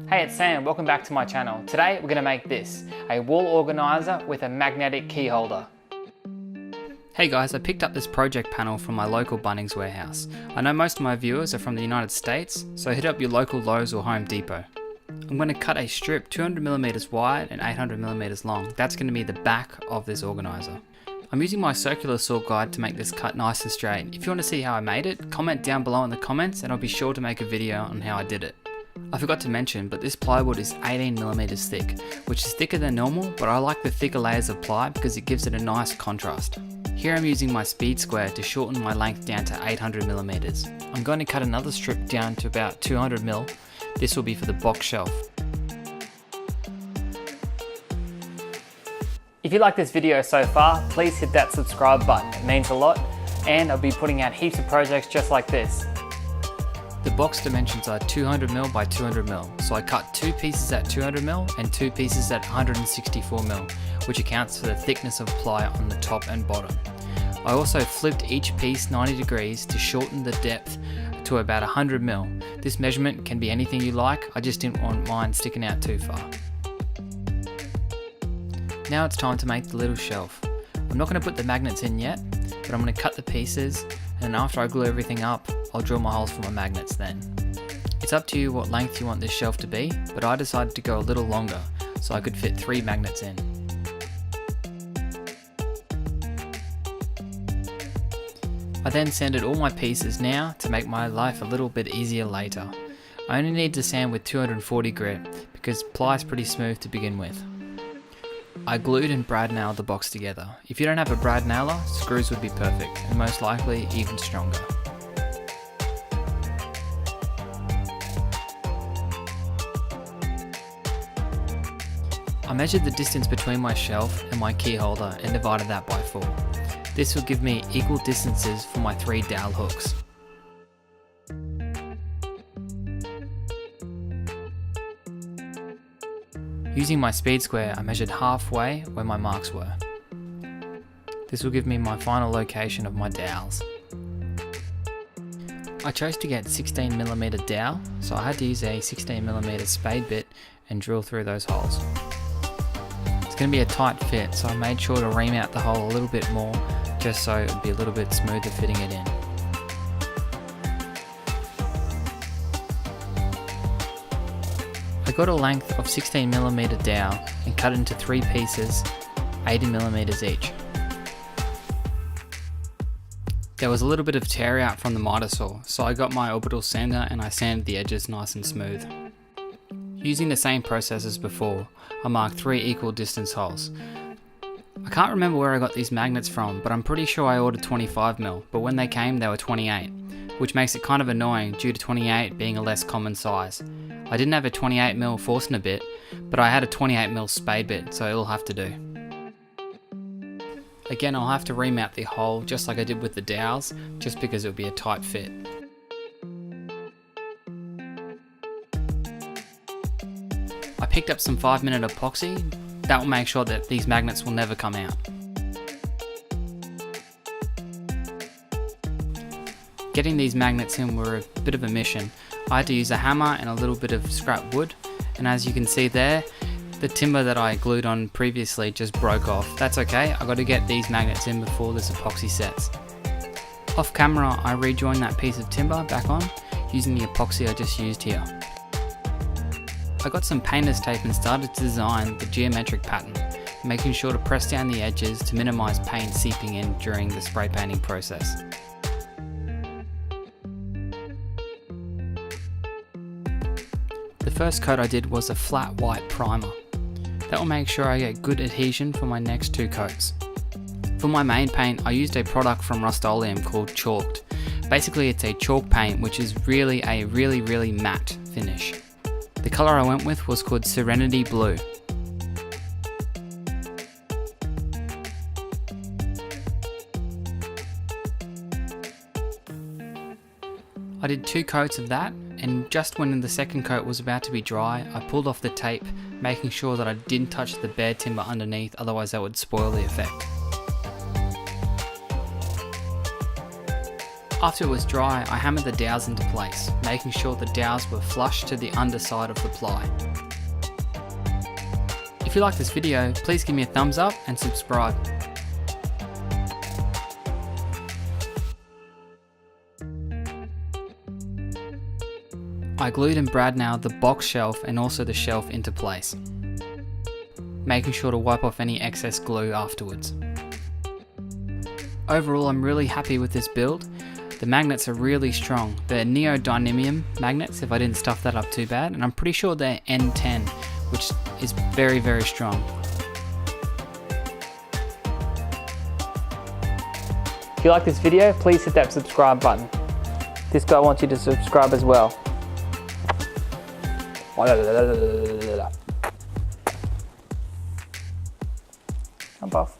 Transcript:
Hey, it's Sam, welcome back to my channel. Today we're going to make this, a wall organizer with a magnetic key holder. Hey guys, I picked up this project panel from my local Bunnings warehouse. I know most of my viewers are from the United States, so hit up your local Lowe's or Home Depot. I'm going to cut a strip 200mm wide and 800mm long. That's going to be the back of this organizer. I'm using my circular saw guide to make this cut nice and straight. If you want to see how I made it, comment down below in the comments and I'll be sure to make a video on how I did it. I forgot to mention, but this plywood is 18mm thick, which is thicker than normal, but I like the thicker layers of ply because it gives it a nice contrast. Here I'm using my speed square to shorten my length down to 800mm. I'm going to cut another strip down to about 200mm. This will be for the box shelf. If you like this video so far, please hit that subscribe button, it means a lot, and I'll be putting out heaps of projects just like this. The box dimensions are 200mm by 200mm, so I cut 2 pieces at 200mm and 2 pieces at 164mm, which accounts for the thickness of ply on the top and bottom. I also flipped each piece 90 degrees to shorten the depth to about 100mm. This measurement can be anything you like, I just didn't want mine sticking out too far. Now it's time to make the little shelf. I'm not going to put the magnets in yet, but I'm going to cut the pieces, and then after I glue everything up, I'll drill my holes for my magnets then. It's up to you what length you want this shelf to be, but I decided to go a little longer, so I could fit 3 magnets in. I then sanded all my pieces now to make my life a little bit easier later. I only need to sand with 240 grit, because ply is pretty smooth to begin with. I glued and brad nailed the box together. If you don't have a brad nailer, screws would be perfect, and most likely even stronger. I measured the distance between my shelf and my key holder and divided that by 4. This will give me equal distances for my 3 dowel hooks. Using my speed square, I measured halfway where my marks were. This will give me my final location of my dowels. I chose to get 16mm dowel, so I had to use a 16mm spade bit and drill through those holes. It's going to be a tight fit, so I made sure to ream out the hole a little bit more, just so it would be a little bit smoother fitting it in. I got a length of 16mm dowel and cut it into 3 pieces, 80mm each. There was a little bit of tear out from the miter saw, so I got my orbital sander and I sanded the edges nice and smooth. Using the same process as before, I marked 3 equal distance holes. I can't remember where I got these magnets from, but I'm pretty sure I ordered 25mm, but when they came they were 28, which makes it kind of annoying due to 28 being a less common size. I didn't have a 28mm Forstner bit, but I had a 28mm spade bit, so it'll have to do. Again, I'll have to remount the hole just like I did with the dowels, just because it'll be a tight fit. I picked up some 5-minute epoxy. That will make sure that these magnets will never come out. Getting these magnets in were a bit of a mission. I had to use a hammer and a little bit of scrap wood, and as you can see there, the timber that I glued on previously just broke off. That's okay, I got to get these magnets in before this epoxy sets. Off camera, I rejoined that piece of timber back on using the epoxy I just used here. I got some painter's tape and started to design the geometric pattern, making sure to press down the edges to minimize paint seeping in during the spray painting process. The first coat I did was a flat white primer. That will make sure I get good adhesion for my next 2 coats. For my main paint, I used a product from Rust-Oleum called Chalked. Basically it's a chalk paint which is really a really matte finish. The colour I went with was called Serenity Blue. I did 2 coats of that, and just when the second coat was about to be dry, I pulled off the tape, making sure that I didn't touch the bare timber underneath, otherwise that would spoil the effect. After it was dry, I hammered the dowels into place, making sure the dowels were flush to the underside of the ply. If you like this video, please give me a thumbs up and subscribe. I glued and brad nailed the box shelf and also the shelf into place, making sure to wipe off any excess glue afterwards. Overall, I'm really happy with this build. The magnets are really strong. They're neodymium magnets, if I didn't stuff that up too bad, and I'm pretty sure they're N10, which is very, very strong. If you like this video, please hit that subscribe button. This guy wants you to subscribe as well. I'm off.